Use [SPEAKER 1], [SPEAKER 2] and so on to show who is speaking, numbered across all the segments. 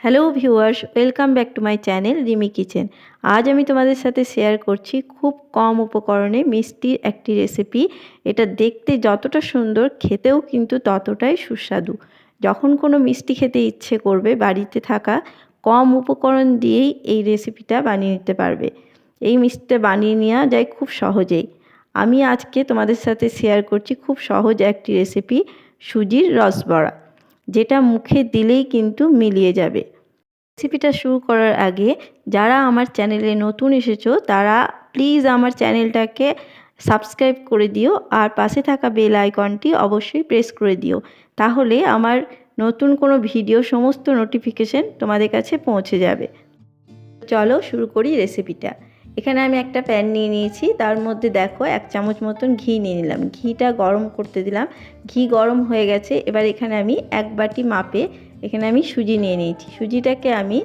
[SPEAKER 1] Hello viewers, welcome back to my channel Rimi kitchen. আজ আমি তোমাদের সাথে শেয়ার করছি খুব কম উপকরণে মিষ্টির একটি রেসিপি। এটা দেখতে যতটা সুন্দর, খেতেও কিন্তু ততটাই সুস্বাদু। যখন কোনো মিষ্টি খেতে ইচ্ছে করবে, বাড়িতে থাকা কম উপকরণ দিয়েই এই রেসিপিটা বানিয়ে নিতে পারবে। এই মিষ্টিটা বানিয়ে নেওয়া যায় খুব সহজেই। আমি আজকে তোমাদের সাথে শেয়ার করছি খুব সহজ একটি রেসিপি, সুজির রসবড়া, যেটা মুখে দিলেই কিন্তু মিলিয়ে যাবে। রেসিপিটা শুরু করার আগে যারা আমার চ্যানেলে নতুন এসেছো তারা প্লিজ আমার চ্যানেলটাকে সাবস্ক্রাইব করে দিও, আর পাশে থাকা বেল আইকনটি অবশ্যই প্রেস করে দিও। তাহলে আমার নতুন কোনো ভিডিও সমস্ত নোটিফিকেশন তোমাদের কাছে পৌঁছে যাবে। চলো শুরু করি রেসিপিটা। এখানে আমি একটা প্যান নিয়ে নিয়েছি, তার মধ্যে দেখো 1 চামচ মতন ঘি নিয়ে নিলাম। ঘিটা গরম করতে দিলাম। ঘি গরম হয়ে গেছে। এবার এখানে আমি 1 বাটি মাপে এখানে আমি সুজি নিয়ে নিয়েছি। সুজিটাকে আমি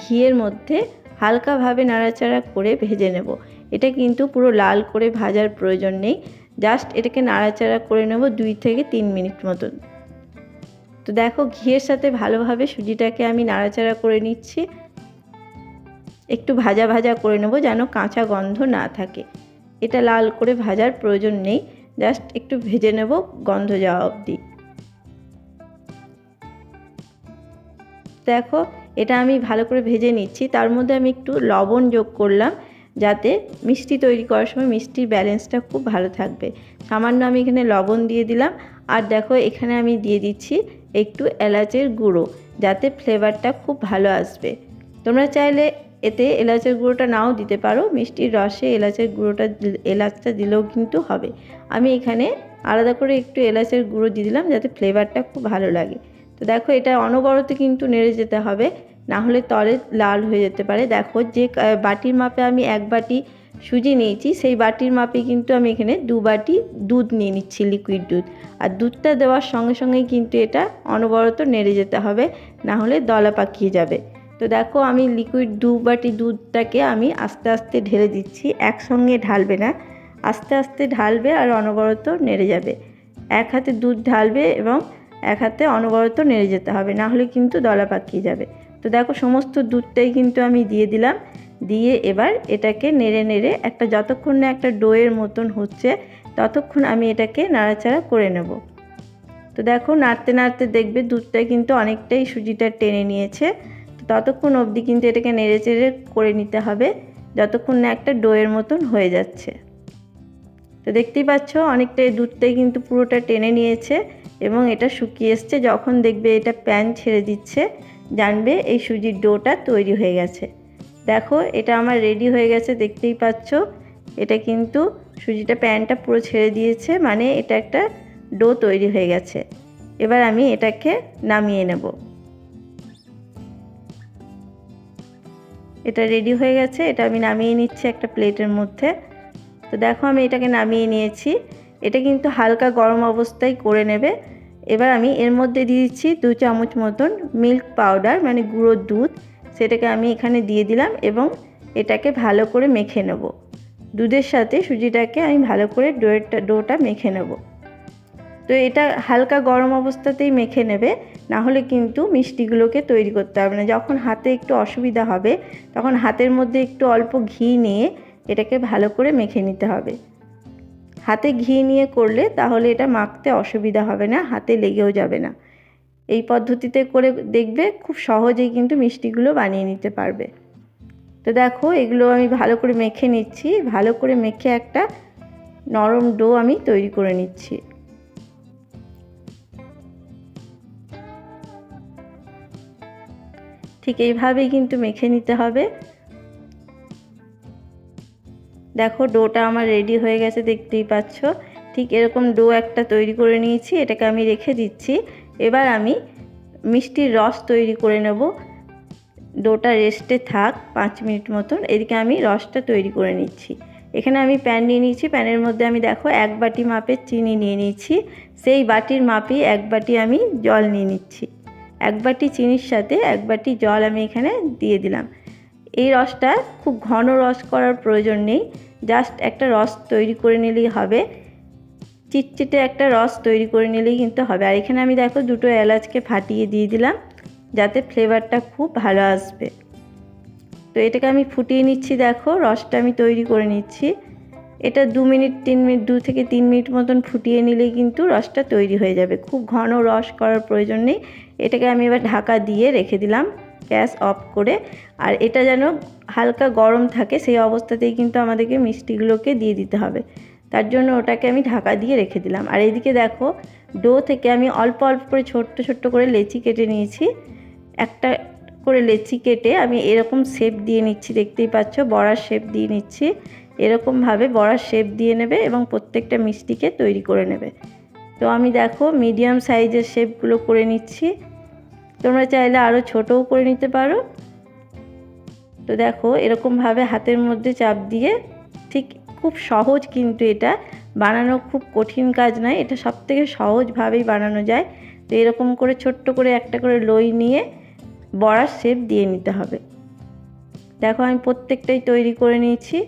[SPEAKER 1] ঘিয়ের মধ্যে হালকাভাবে নাড়াচাড়া করে ভেজে নেব। এটা কিন্তু পুরো লাল করে ভাজার প্রয়োজন নেই, জাস্ট এটাকে নাড়াচাড়া করে নেব 2 থেকে 3 মিনিট মতন। তো দেখো ঘিয়ের সাথে ভালোভাবে সুজিটাকে আমি নাড়াচাড়া করে নিচ্ছি। একটু ভাজা ভাজা করে নেব যেন কাঁচা গন্ধ না থাকে। এটা লাল করে ভাজার প্রয়োজন নেই, জাস্ট একটু ভেজে নেব গন্ধ যাওয়া অবধি। দেখো এটা আমি ভালো করে ভেজে নিচ্ছি। তার মধ্যে আমি একটু লবণ যোগ করলাম, যাতে মিষ্টি তৈরি করার সময় মিষ্টির ব্যালেন্সটা খুব ভালো থাকবে। সামান্য আমি এখানে লবণ দিয়ে দিলাম। আর দেখো এখানে আমি দিয়ে দিচ্ছি একটু এলাচের গুঁড়ো, যাতে ফ্লেভারটা খুব ভালো আসবে। তোমরা চাইলে এতে এলাচের গুঁড়োটা নাও দিতে পারো, মিষ্টির রসে এলাচটা দিলেও কিন্তু হবে। আমি এখানে আলাদা করে একটু এলাচের গুঁড়ো দিয়ে দিলাম, যাতে ফ্লেভারটা খুব ভালো লাগে। তো দেখো এটা অনবরত কিন্তু নেড়ে যেতে হবে, না হলে তলে লাল হয়ে যেতে পারে। দেখো যে বাটির মাপে আমি 1 বাটি সুজি নিয়েছি, সেই বাটির মাপে কিন্তু আমি এখানে 2 বাটি দুধ নিয়ে নিচ্ছি, লিকুইড দুধ। আর দুধটা দেওয়ার সঙ্গে সঙ্গেই কিন্তু এটা অনবরত নেড়ে যেতে হবে, না হলে দলা পাকিয়ে যাবে। তো দেখো আমি লিকুইড 2 বাটি দুধটাকে আমি আস্তে আস্তে ঢেলে দিচ্ছি, একসঙ্গে ঢালবে না, আস্তে আস্তে ঢালবে আর অনবরত নেড়ে যাবে। এক হাতে দুধ ঢালবে এবং এক হাতে অনবরত নেড়ে যেতে হবে, না হলে কিন্তু দলা পাকিয়ে যাবে। তো দেখো সমস্ত দুধটাই কিন্তু আমি দিয়ে দিলাম। দিয়ে এবার এটাকে নেড়ে নেড়ে যতক্ষণ না একটা ডোয়ের মতন হচ্ছে ততক্ষণ আমি এটাকে নাড়াচাড়া করে নেব। তো দেখো নাড়তে নাড়তে দেখবে দুধটা কিন্তু অনেকটাই সুজিটা টেনে নিয়েছে। তো ততক্ষণ অবধি কিন্তু এটাকে নেড়ে চেড়ে করে নিতে হবে, যতক্ষণ না একটা ডোয়ের মতন হয়ে যাচ্ছে। তো দেখতেই পাচ্ছ অনেকটাই দুধটাই কিন্তু পুরোটা টেনে নিয়েছে এবং এটা শুকিয়ে এসছে। যখন দেখবে এটা প্যান ছেড়ে দিচ্ছে, জানবে এই সুজির ডোটা তৈরি হয়ে গেছে। দেখো এটা আমার রেডি হয়ে গেছে, দেখতেই পাচ্ছ এটা কিন্তু সুজিটা প্যানটা পুরো ছেড়ে দিয়েছে, মানে এটা একটা ডো তৈরি হয়ে গেছে। এবার আমি এটাকে নামিয়ে নেব। এটা রেডি হয়ে গেছে, এটা আমি নামিয়ে নিচ্ছি একটা প্লেটের মধ্যে। তো দেখো আমি এটাকে নামিয়ে নিয়েছি। এটা কিন্তু হালকা গরম অবস্থায় করে নেবে। এবার আমি এর মধ্যে দিয়ে দিচ্ছি 2 চামচ মতন মিল্ক পাউডার, মানে গুঁড়ো দুধ। সেটাকে আমি এখানে দিয়ে দিলাম এবং এটাকে ভালো করে মেখে নেব। দুধের সাথে সুজিটাকে আমি ভালো করে ডোটা মেখে নেব। তো এটা হালকা গরম অবস্থাতেই মেখে নেবে, না হলে কিন্তু মিষ্টিগুলোকে তৈরি করতে হবে না। যখন হাতে একটু অসুবিধা হবে তখন হাতের মধ্যে একটু অল্প ঘি নিয়ে এটাকে ভালো করে মেখে নিতে হবে। হাতে ঘি নিয়ে করলে তাহলে এটা মাখতে অসুবিধা হবে না, হাতে লেগেও যাবে না। এই পদ্ধতিতে করে দেখবে খুব সহজেই কিন্তু মিষ্টিগুলো বানিয়ে নিতে পারবে। তো দেখো এগুলো আমি ভালো করে মেখে নিচ্ছি। ভালো করে মেখে একটা নরম ডো আমি তৈরি করে নিচ্ছি। ঠিক এইভাবেই কিন্তু মেখে নিতে হবে। দেখো ডোটা আমার রেডি হয়ে গেছে, দেখতেই পাচ্ছ। ঠিক এরকম ডো একটা তৈরি করে নিয়েছি, এটাকে আমি রেখে দিচ্ছি। এবার আমি মিষ্টির রস তৈরি করে নেব। ডোটা রেস্টে থাক 5 মিনিট মতন, এদিকে আমি রসটা তৈরি করে নিচ্ছি। এখানে আমি প্যান নিয়ে নিয়েছি, প্যানের মধ্যে আমি দেখো 1 বাটি মাপের চিনি নিয়ে নিয়েছি। সেই বাটির মাপেই 1 বাটি আমি জল নিয়ে নিচ্ছি। 1 বাটি চিনির সাথে 1 বাটি জল আমি এখানে দিয়ে দিলাম। এই রসটা খুব ঘন রস করার প্রয়োজন নেই, জাস্ট একটা রস তৈরি করে নিলেই হবে। চিটচিটে একটা রস তৈরি করে নিলেই কিন্তু হবে। আর এখানে আমি দেখো 2টো এলাচকে ফাটিয়ে দিয়ে দিলাম। যাতে ফ্লেভারটা খুব ভালো আসবে। তো এটাকে আমি ফুটিয়ে নিচ্ছি। দেখো রসটা আমি তৈরি করে নিচ্ছি। এটা 2 থেকে 3 মিনিট মতন ফুটিয়ে নিলেই কিন্তু রসটা তৈরি হয়ে যাবে। খুব ঘন রস করার প্রয়োজন নেই। এটাকে আমি এবার ঢাকা দিয়ে রেখে দিলাম গ্যাস অফ করে। আর এটা যেন হালকা গরম থাকে সেই অবস্থাতেই কিন্তু আমাদেরকে মিষ্টিগুলোকে দিয়ে দিতে হবে। তার জন্য ওটাকে আমি ঢাকা দিয়ে রেখে দিলাম। আর এদিকে দেখো ডো থেকে আমি অল্প অল্প করে ছোট্ট ছোট্ট করে লেচি কেটে নিয়েছি। একটা করে লেচি কেটে আমি এরকম শেপ দিয়ে নিচ্ছি, দেখতেই পাচ্ছ বড়ার শেপ দিয়ে নিচ্ছি। এরকমভাবে বড়ার শেপ দিয়ে নেবে এবং প্রত্যেকটা মিষ্টিকে তৈরি করে নেবে। তো আমি দেখো মিডিয়াম সাইজের শেপগুলো করে নিচ্ছি। তোমরা চাইলে আরও ছোটও করে নিতে পারো। তো দেখো এরকমভাবে হাতের মধ্যে চাপ দিয়ে, ঠিক খুব সহজ কিন্তু এটা বানানো, খুব কঠিন কাজ নয়, এটা সবথেকে সহজভাবেই বানানো যায়। তো এরকম করে ছোট্ট করে একটা করে লই নিয়ে বড়ার শেপ দিয়ে নিতে হবে। দেখো আমি প্রত্যেকটাই তৈরি করে নিয়েছি।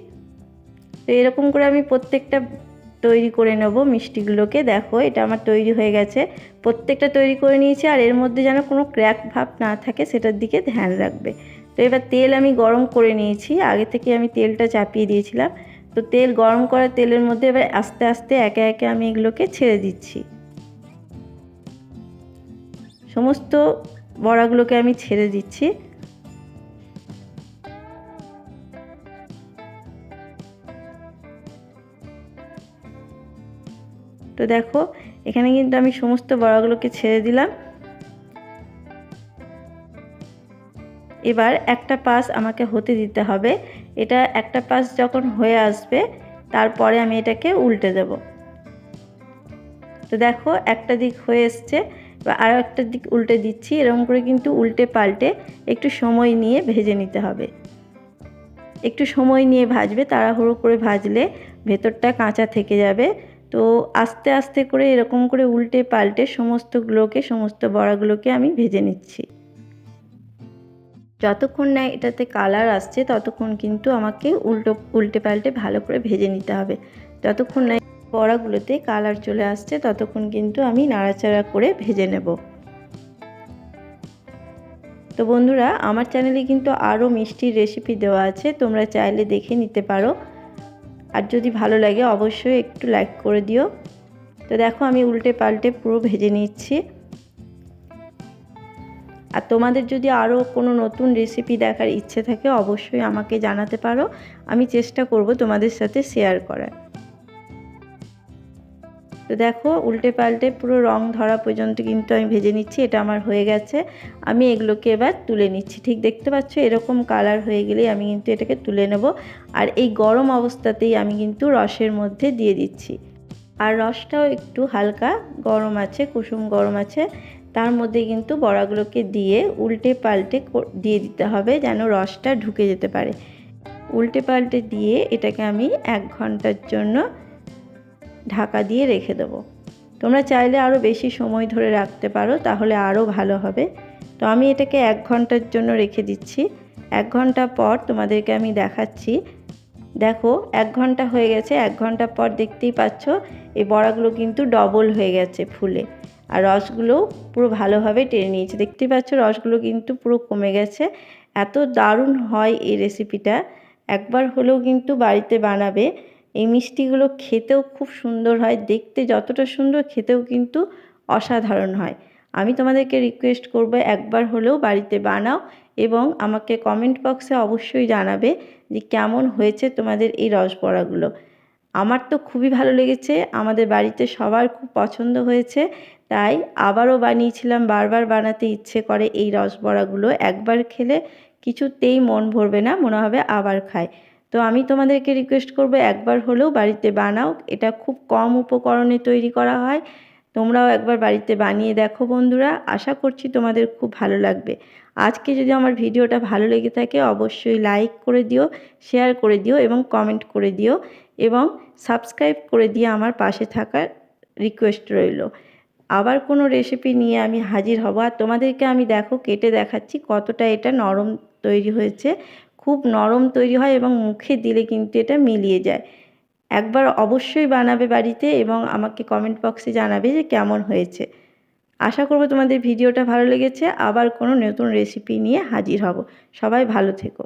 [SPEAKER 1] তো এরকম করে আমি প্রত্যেকটা তৈরি করে নেব মিষ্টিগুলোকে। দেখো এটা আমার তৈরি হয়ে গেছে, প্রত্যেকটা তৈরি করে নিয়েছি। আর এর মধ্যে যেন কোনো ক্র্যাক ভাব না থাকে সেটার দিকে ধ্যান রাখবে। তো এবার তেল আমি গরম করে নিয়েছি, আগে থেকে আমি তেলটা চাপিয়ে দিয়েছিলাম। তো তেল গরম করা তেলের মধ্যে এবার আস্তে আস্তে একে একে আমি এগুলোকে ছেড়ে দিচ্ছি। সমস্ত বড়াগুলোকে আমি ছেড়ে দিচ্ছি। তো দেখো এখানে কিন্তু আমি সমস্ত বড়াগুলোকে ছেড়ে দিলাম। এবার একটা পাশ আমাকে হতে দিতে হবে। এটা একটা পাশ যখন হয়ে আসবে তারপরে আমি এটাকে উল্টে দেব। তো দেখো একটা দিক হয়ে এসছে, এবার আরও একটা দিক উল্টে দিচ্ছি। এরকম করে কিন্তু উল্টে পাল্টে একটু সময় নিয়ে ভেজে নিতে হবে। একটু সময় নিয়ে ভাজবে, তাড়াহুড়ো করে ভাজলে ভেতরটা কাঁচা থেকে যাবে। তো আস্তে আস্তে করে এরকম করে উল্টে পাল্টে সমস্ত বড়াগুলোকে আমি ভেজে নিচ্ছি। যতক্ষণ না এটাতে কালার আসছে ততক্ষণ কিন্তু আমাকে উল্টে পাল্টে ভালো করে ভেজে নিতে হবে। যতক্ষণ না বড়াগুলোতে কালার চলে আসছে ততক্ষণ কিন্তু আমি নাড়াচাড়া করে ভেজে নেব। তো বন্ধুরা আমার চ্যানেলে কিন্তু আরও মিষ্টির রেসিপি দেওয়া আছে, তোমরা চাইলে দেখে নিতে পারো। আর যদি ভালো লাগে অবশ্যই একটু লাইক করে দিও। তো দেখো আমি উল্টে পাল্টে পুরো ভেজে নিচ্ছি। আর তোমাদের যদি আরও কোনো নতুন রেসিপি দেখার ইচ্ছে থাকে অবশ্যই আমাকে জানাতে পারো, আমি চেষ্টা করব তোমাদের সাথে শেয়ার করার। তো দেখো উল্টে পাল্টে পুরো রং ধরা পর্যন্ত কিন্তু আমি ভেজে নিচ্ছি। এটা আমার হয়ে গেছে, আমি এগুলোকে এবার তুলে নিচ্ছি। ঠিক দেখতে পাচ্ছ এরকম কালার হয়ে গেলেই আমি কিন্তু এটাকে তুলে নেব। আর এই গরম অবস্থাতেই আমি কিন্তু রসের মধ্যে দিয়ে দিচ্ছি। আর রসটাও একটু হালকা গরম আছে, কুসুম গরম আছে। তার মধ্যে কিন্তু বড়াগুলোকে দিয়ে উল্টে পাল্টে দিয়ে দিতে হবে যেন রসটা ঢুকে যেতে পারে। উল্টে পাল্টে দিয়ে এটাকে আমি 1 ঘন্টার জন্য ঢাকা দিয়ে রেখে দেবো। তোমরা চাইলে আরও বেশি সময় ধরে রাখতে পারো, তাহলে আরও ভালো হবে। তো আমি এটাকে 1 ঘন্টার জন্য রেখে দিচ্ছি। 1 ঘন্টা পর তোমাদেরকে আমি দেখাচ্ছি। দেখো 1 ঘন্টা হয়ে গেছে। 1 ঘন্টা পর দেখতেই পাচ্ছ এই বড়াগুলো কিন্তু ডবল হয়ে গেছে ফুলে। আর রসগুলো পুরো ভালোভাবে টেনে নিয়েছে। দেখতেই পাচ্ছ রসগুলো কিন্তু পুরো কমে গেছে। এত দারুণ হয় এই রেসিপিটা, একবার হলেও কিন্তু বাড়িতে বানাবে। এই মিষ্টিগুলো খেতেও খুব সুন্দর হয়, দেখতে যতটা সুন্দর খেতেও কিন্তু অসাধারণ হয়। আমি তোমাদেরকে রিকোয়েস্ট করব একবার হলেও বাড়িতে বানাও এবং আমাকে কমেন্ট বক্সে অবশ্যই জানাবে যে কেমন হয়েছে তোমাদের এই রসবড়াগুলো। আমার তো খুবই ভালো লেগেছে, আমাদের বাড়িতে সবার খুব পছন্দ হয়েছে, তাই আবারও বানিয়েছিলাম। বারবার বানাতে ইচ্ছে করে এই রসবড়াগুলো, একবার খেলে কিছুতেই মন ভরবে না, মনে হবে আবার খাই। তো আমি তোমাদেরকে রিকোয়েস্ট করব একবার হলেও বাড়িতে বানাও। এটা খুব কম উপকরণে তৈরি করা হয়। তোমরাও একবার বাড়িতে বানিয়ে দেখো বন্ধুরা, আশা করছি তোমাদের খুব ভালো লাগবে। আজকে যদি আমার ভিডিওটা ভালো লেগে থাকে অবশ্যই লাইক করে দিও, শেয়ার করে দিও এবং কমেন্ট করে দিও এবং সাবস্ক্রাইব করে দিয়ে আমার পাশে থাকার রিকোয়েস্ট রইল। আবার কোনো রেসিপি নিয়ে আমি হাজির হব। আর তোমাদেরকে আমি দেখো কেটে দেখাচ্ছি কতটা এটা নরম তৈরি হয়েছে। খুব নরম তৈরি হয় এবং মুখে দিলে কিন্তু এটা মিলিয়ে যায়। একবার অবশ্যই বানাবে বাড়িতে এবং আমাকে কমেন্ট বক্সে জানাবে যে কেমন হয়েছে। আশা করব তোমাদের ভিডিওটা ভালো লেগেছে। আবার কোনো নতুন রেসিপি নিয়ে হাজির হব। সবাই ভালো থেকো।